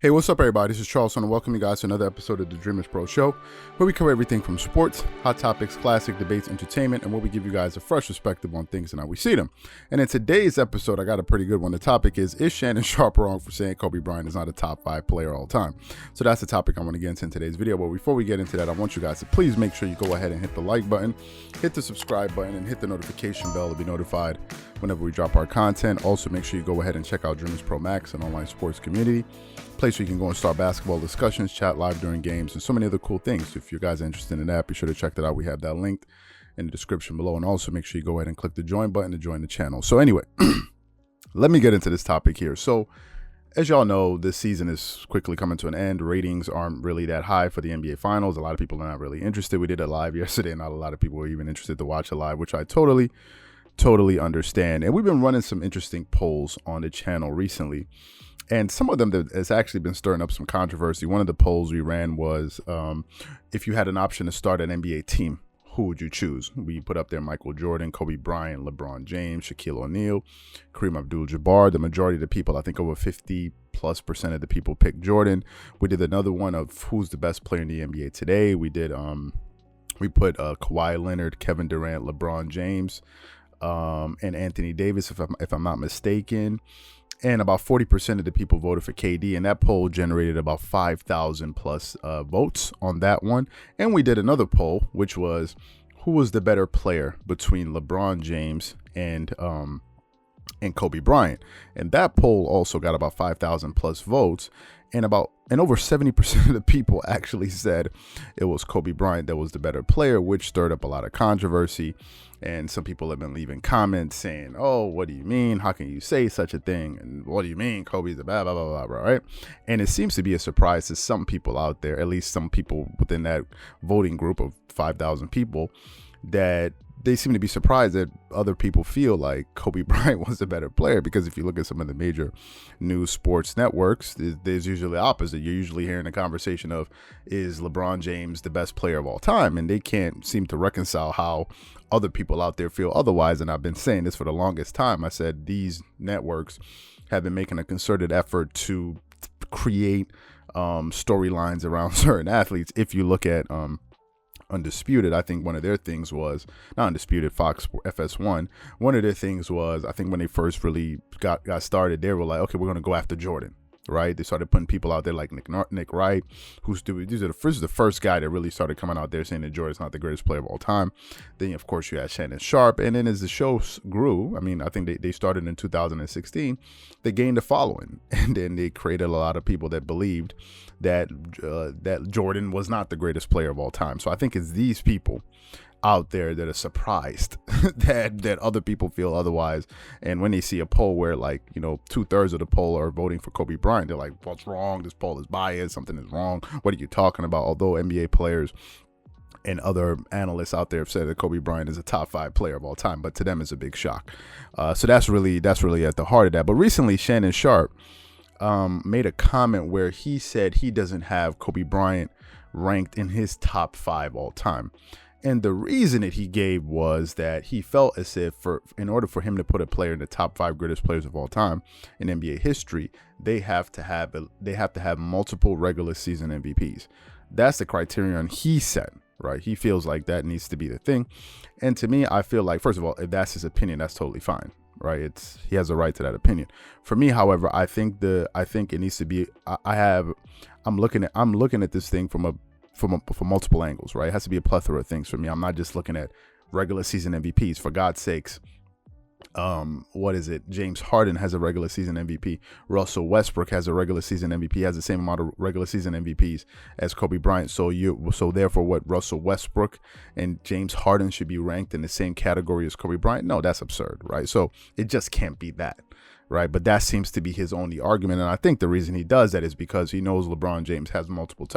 Hey, what's up, everybody? This is Charles, and I welcome you guys to another episode of the Dreamerspro Show, where we cover everything from sports, hot topics, classic debates, entertainment, and where we give you guys a fresh perspective on things and how we see them. And in today's episode, I got a pretty good one. The topic is Shannon Sharpe wrong for saying Kobe Bryant is not a top 5 player all time? So that's the topic I want to get into in today's video. But before we get into that, I want you guys to please make sure you go ahead and hit the like button, hit the subscribe button, and hit the notification bell to be notified whenever we drop our content. Also, make sure you go ahead and check out Dreamerspro Max, an online sports community place where you can go and start basketball discussions, chat live during games, and so many other cool things. If you guys are interested in that, be sure to check that out. We have that linked in the description below. And also make sure you go ahead and click the join button to join the channel. So anyway, let me get into this topic here. So as y'all know, this season is quickly coming to an end. Ratings aren't really that high for the NBA Finals. A lot of people are not really interested. We did it live yesterday. Not a lot of people were even interested to watch it live, which I totally understand. And we've been running some interesting polls on the channel recently. And some of them that has actually been stirring up some controversy. One of the polls we ran was, if you had an option to start an NBA team, who would you choose? We put up there Michael Jordan, Kobe Bryant, LeBron James, Shaquille O'Neal, Kareem Abdul-Jabbar. The majority of the people, I think over 50+% of the people picked Jordan. We did another one of who's the best player in the NBA today. We did, we put Kawhi Leonard, Kevin Durant, LeBron James, and Anthony Davis, if I'm not mistaken. And about 40% of the people voted for KD, and that poll generated about 5,000 plus votes on that one. And we did another poll, which was who was the better player between LeBron James and Kobe Bryant. And that poll also got about 5,000 plus votes, and over 70% of the people actually said it was Kobe Bryant that was the better player, which stirred up a lot of controversy. And some people have been leaving comments saying, oh, what do you mean? How can you say such a thing? And what do you mean? Kobe's a blah, blah, blah, blah, blah, right? And it seems to be a surprise to some people out there, at least some people within that voting group of 5,000 people, that they seem to be surprised that other people feel like Kobe Bryant was a better player. Because if you look at some of the major news sports networks, there's usually the opposite. You're usually hearing a conversation of, is LeBron James the best player of all time? And they can't seem to reconcile how other people out there feel otherwise. And I've been saying this for the longest time. I said these networks have been making a concerted effort to create storylines around certain athletes. If you look at Undisputed, I think one of their things was, not Undisputed, Fox FS1, one of their things was, I think when they first really got started, they were like, okay, we're going to go after Jordan, right? They started putting people out there like Nick Wright, this is the first guy that really started coming out there saying that Jordan's not the greatest player of all time. Then, of course, you had Shannon Sharpe. And then as the show grew, I mean, I think they started in 2016, they gained a following. And then they created a lot of people that believed that Jordan was not the greatest player of all time. So I think it's these people out there that are surprised that other people feel otherwise. And when they see a poll where, like, 2/3 of the poll are voting for Kobe Bryant, they're like, what's wrong? This poll is biased. Something is wrong. What are you talking about? Although NBA players and other analysts out there have said that Kobe Bryant is a top 5 player of all time, but to them it's a big shock. So that's really at the heart of that. But recently, Shannon Sharpe made a comment where he said he doesn't have Kobe Bryant ranked in his top 5 all time. And the reason that he gave was that he felt as if in order for him to put a player in the top 5 greatest players of all time in NBA history, they have to have multiple regular season MVPs. That's the criterion he set, right? He feels like that needs to be the thing. And to me, I feel like, first of all, if that's his opinion, that's totally fine, right? He has a right to that opinion. For me, however, I think it needs to be, I'm looking at this thing from multiple angles, right? It has to be a plethora of things for me. I'm not just looking at regular season MVPs. For God's sakes, James Harden has a regular season MVP. Russell Westbrook has a regular season MVP. He has the same amount of regular season MVPs as Kobe Bryant. So therefore, what, Russell Westbrook and James Harden should be ranked in the same category as Kobe Bryant? No, that's absurd, right? So it just can't be that. Right. But that seems to be his only argument. And I think the reason he does that is because he knows LeBron James has multiple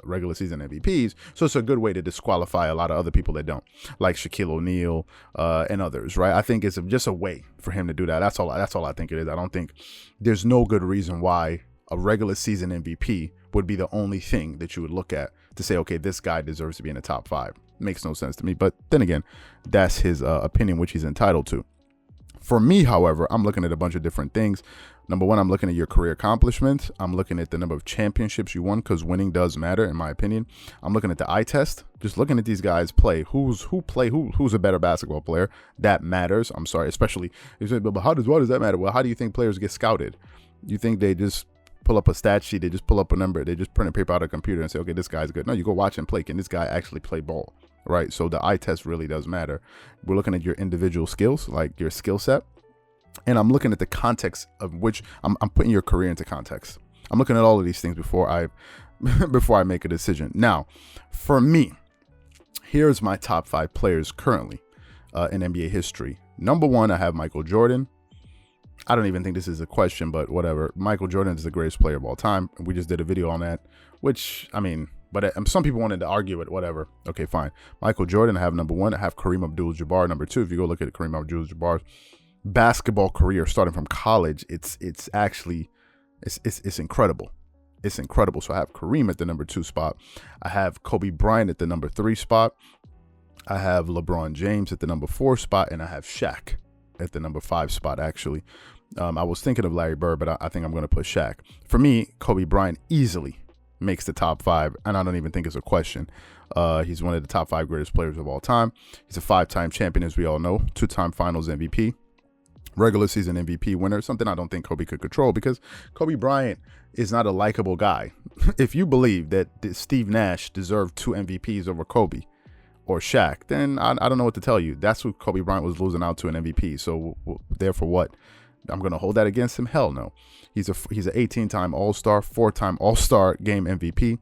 regular season MVPs. So it's a good way to disqualify a lot of other people that don't, like Shaquille O'Neal and others. Right. I think it's just a way for him to do that. That's all I think it is. I don't think there's no good reason why a regular season MVP would be the only thing that you would look at to say, OK, this guy deserves to be in the top 5. Makes no sense to me. But then again, that's his opinion, which he's entitled to. For me, however, I'm looking at a bunch of different things. Number one, I'm looking at your career accomplishments. I'm looking at the number of championships you won, because winning does matter, in my opinion. I'm looking at the eye test, just looking at these guys play. Who's a better basketball player? That matters. I'm sorry, especially, but why does that matter? Well, how do you think players get scouted? You think they just pull up a stat sheet, they just pull up a number, they just print a paper out of a computer and say, okay, this guy's good? No, you go watch him play. Can this guy actually play ball? Right? So the eye test really does matter. We're looking at your individual skills, like your skill set. And I'm looking at the context of which I'm putting your career into context. I'm looking at all of these things before I make a decision. Now, for me, here's my top 5 players currently in NBA history. Number 1, I have Michael Jordan. I don't even think this is a question, but whatever. Michael Jordan is the greatest player of all time. We just did a video on that, which, I mean, but some people wanted to argue it, whatever. Okay, fine. Michael Jordan, I have number 1. I have Kareem Abdul-Jabbar, number 2. If you go look at Kareem Abdul-Jabbar's basketball career starting from college, it's incredible. It's incredible. So I have Kareem at the number 2 spot. I have Kobe Bryant at the number 3 spot. I have LeBron James at the number 4 spot, and I have Shaq at the number 5 spot, actually. I was thinking of Larry Bird, but I think I'm going to put Shaq. For me, Kobe Bryant easily makes the top 5, and I don't even think it's a question. He's one of the top 5 greatest players of all time. He's a 5-time champion, as we all know, 2-time finals MVP, regular season MVP winner, something I don't think Kobe could control, because Kobe Bryant is not a likable guy. If you believe that Steve Nash deserved 2 MVPs over Kobe or Shaq, then I don't know what to tell you. That's who Kobe Bryant was losing out to an MVP. So therefore what? I'm going to hold that against him? Hell no. He's an 18-time All-Star, 4-time All-Star game MVP.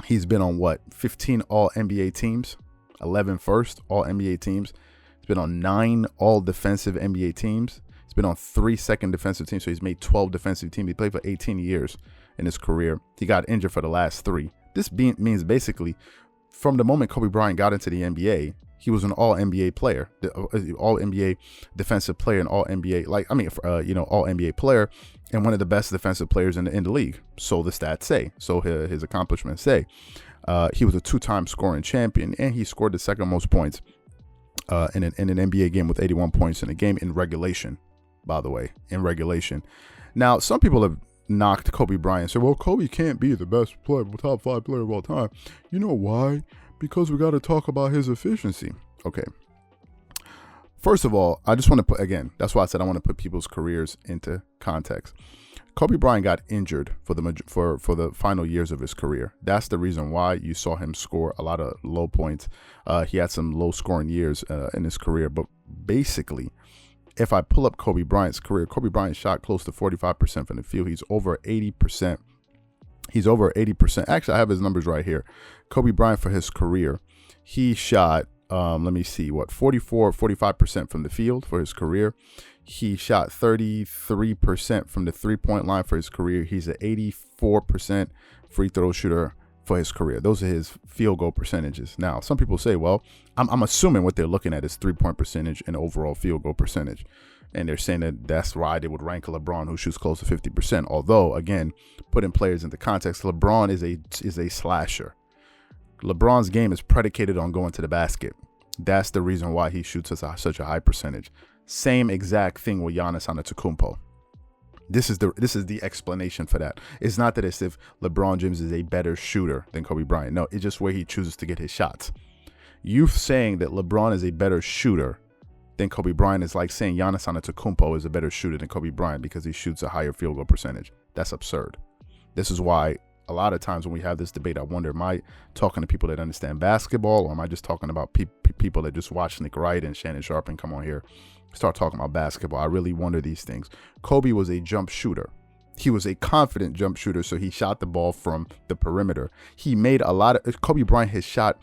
He's been on 15 All-NBA teams, 11 first All-NBA teams. He's been on 9 All-Defensive NBA teams. He's been on 3 second defensive teams, so he's made 12 defensive teams. He played for 18 years in his career. He got injured for the last 3. This means basically from the moment Kobe Bryant got into the NBA, he was an All-NBA player, All-NBA defensive player, and All-NBA, All-NBA player, and one of the best defensive players in the league. So the stats say. So his accomplishments say. He was a 2-time scoring champion, and he scored the second most points in an NBA game with 81 points in a game in regulation, by the way, in regulation. Now, some people have knocked Kobe Bryant and said, well, Kobe can't be the best player, top 5 player of all time. You know why? Because we got to talk about his efficiency. Okay. First of all, I just want to put, again, that's why I said I want to put people's careers into context. Kobe Bryant got injured for the final years of his career. That's the reason why you saw him score a lot of low points. He had some low scoring years in his career. But basically, if I pull up Kobe Bryant's career, Kobe Bryant shot close to 45% from the field. He's over 80%. He's over 80%. Actually, I have his numbers right here. Kobe Bryant, for his career, he shot, 45% from the field for his career. He shot 33% from the 3-point line for his career. He's an 84% free throw shooter for his career. Those are his field goal percentages. Now, some people say, well, I'm assuming what they're looking at is 3-point percentage and overall field goal percentage. And they're saying that that's why they would rank LeBron, who shoots close to 50%. Although, again, putting players into context, LeBron is a slasher. LeBron's game is predicated on going to the basket. That's the reason why he shoots such a high percentage. Same exact thing with Giannis Antetokounmpo. This is the explanation for that. It's not that it's if LeBron James is a better shooter than Kobe Bryant. No, it's just where he chooses to get his shots. You saying that LeBron is a better shooter than Kobe Bryant is like saying Giannis Antetokounmpo is a better shooter than Kobe Bryant because he shoots a higher field goal percentage. That's absurd. This is why a lot of times when we have this debate, I wonder, am I talking to people that understand basketball, or am I just talking about people that just watch Nick Wright and Shannon Sharpe and come on here, start talking about basketball? I really wonder these things. Kobe was a jump shooter. He was a confident jump shooter, so he shot the ball from the perimeter. He made a lot of, Kobe Bryant, his shot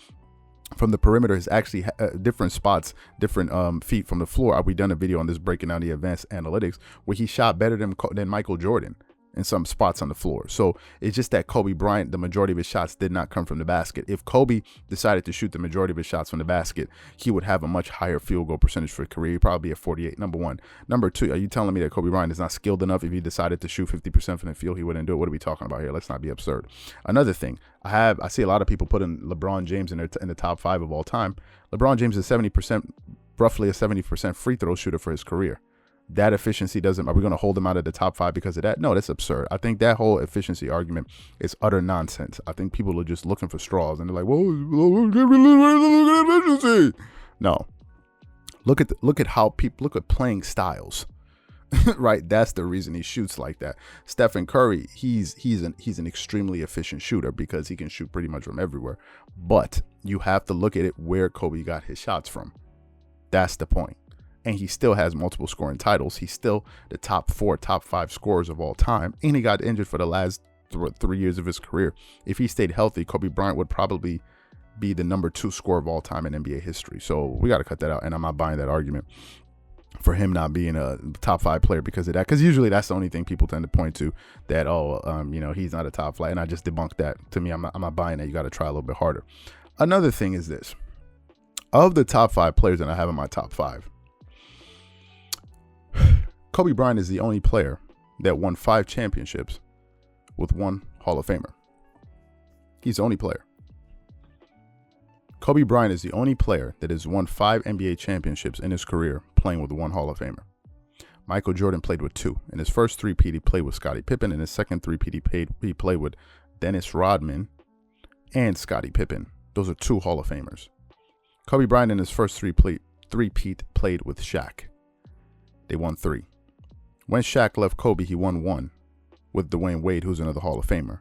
from the perimeter is actually different spots, different feet from the floor. We done a video on this breaking down the advanced analytics where he shot better than Michael Jordan in some spots on the floor. So it's just that Kobe Bryant, the majority of his shots did not come from the basket. If Kobe decided to shoot the majority of his shots from the basket, he would have a much higher field goal percentage for a career. He'd probably be at 48, number one. Number two, are you telling me that Kobe Bryant is not skilled enough? If he decided to shoot 50% from the field, he wouldn't do it? What are we talking about here? Let's not be absurd. Another thing, I see a lot of people putting LeBron James in the top 5 of all time. LeBron James is roughly a 70% free throw shooter for his career. that efficiency doesn't, are we going to hold him out of the top 5 because of that? No, that's absurd. I think that whole efficiency argument is utter nonsense. I think people are just looking for straws and they're like, well, look at efficiency. No, look at how people look at playing styles. Right, that's the reason he shoots like that. Stephen Curry, he's an extremely efficient shooter because he can shoot pretty much from everywhere. But you have to look at it where Kobe got his shots from. That's the point. And he still has multiple scoring titles. He's still the top 4, top 5 scorers of all time. And he got injured for the last 3 years of his career. If he stayed healthy, Kobe Bryant would probably be the number 2 scorer of all time in NBA history. So we got to cut that out. And I'm not buying that argument for him not being a top 5 player because of that. Because usually that's the only thing people tend to point to, that, he's not a top 5. And I just debunked that. To me, I'm not buying that. You got to try a little bit harder. Another thing is this. Of the top 5 players that I have in my top 5, Kobe Bryant is the only player that won 5 championships with 1 Hall of Famer. He's the only player. Kobe Bryant is the only player that has won 5 NBA championships in his career playing with 1 Hall of Famer. Michael Jordan played with 2. In his first three-peat, he played with Scottie Pippen. In his second three-peat, he played with Dennis Rodman and Scottie Pippen. Those are 2 Hall of Famers. Kobe Bryant in his first three-peat played with Shaq. They won 3. When Shaq left Kobe, he won 1 with Dwayne Wade, who's another Hall of Famer.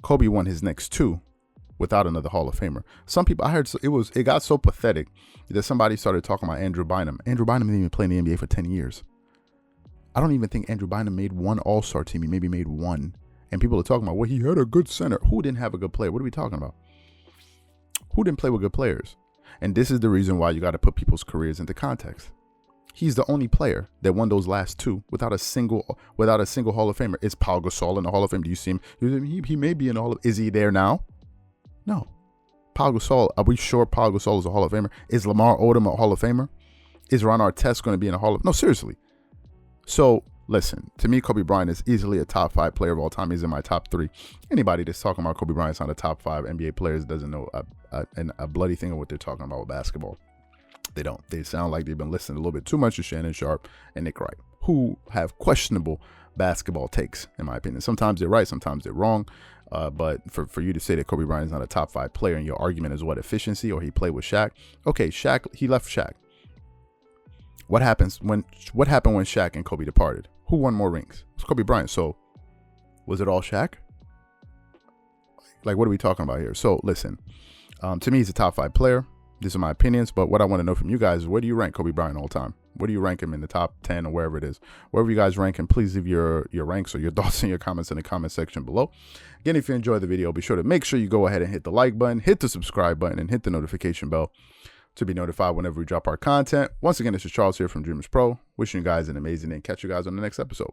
Kobe won his next 2 without another Hall of Famer. Some people, I heard it got so pathetic that somebody started talking about Andrew Bynum. Andrew Bynum didn't even play in the NBA for 10 years. I don't even think Andrew Bynum made 1 All-Star team. He maybe made 1. And people are talking about, well, he had a good center. Who didn't have a good player? What are we talking about? Who didn't play with good players? And this is the reason why you got to put people's careers into context. He's the only player that won those last 2 without a single Hall of Famer. Is Paul Gasol in the Hall of Fame? Do you see him? He may be in the Hall of Fame. Is he there now? No. Paul Gasol, are we sure Paul Gasol is a Hall of Famer? Is Lamar Odom a Hall of Famer? Is Ron Artest going to be in a Hall of... No, seriously. So, listen, to me, Kobe Bryant is easily a top 5 player of all time. He's in my top 3. Anybody that's talking about Kobe Bryant's not a top 5 NBA players doesn't know a bloody thing of what they're talking about with basketball. They don't. They sound like they've been listening a little bit too much to Shannon Sharpe and Nick Wright, who have questionable basketball takes, in my opinion. Sometimes they're right, sometimes they're wrong. But for you to say that Kobe Bryant is not a top 5 player and your argument is what, efficiency, or he played with Shaq? Okay, Shaq, he left Shaq. What happened when Shaq and Kobe departed? Who won more rings? It was Kobe Bryant. So was it all Shaq? Like, what are we talking about here? So listen, to me, he's a top 5 player. These are my opinions, but what I want to know from you guys is, where do you rank Kobe Bryant all time? Where do you rank him in the top 10 or wherever it is? Wherever you guys rank him, please leave your ranks or your thoughts and your comments in the comment section below. Again, if you enjoyed the video, be sure to make sure you go ahead and hit the like button, hit the subscribe button, and hit the notification bell to be notified whenever we drop our content. Once again, this is Charles here from Dreamerspro, wishing you guys an amazing day and catch you guys on the next episode.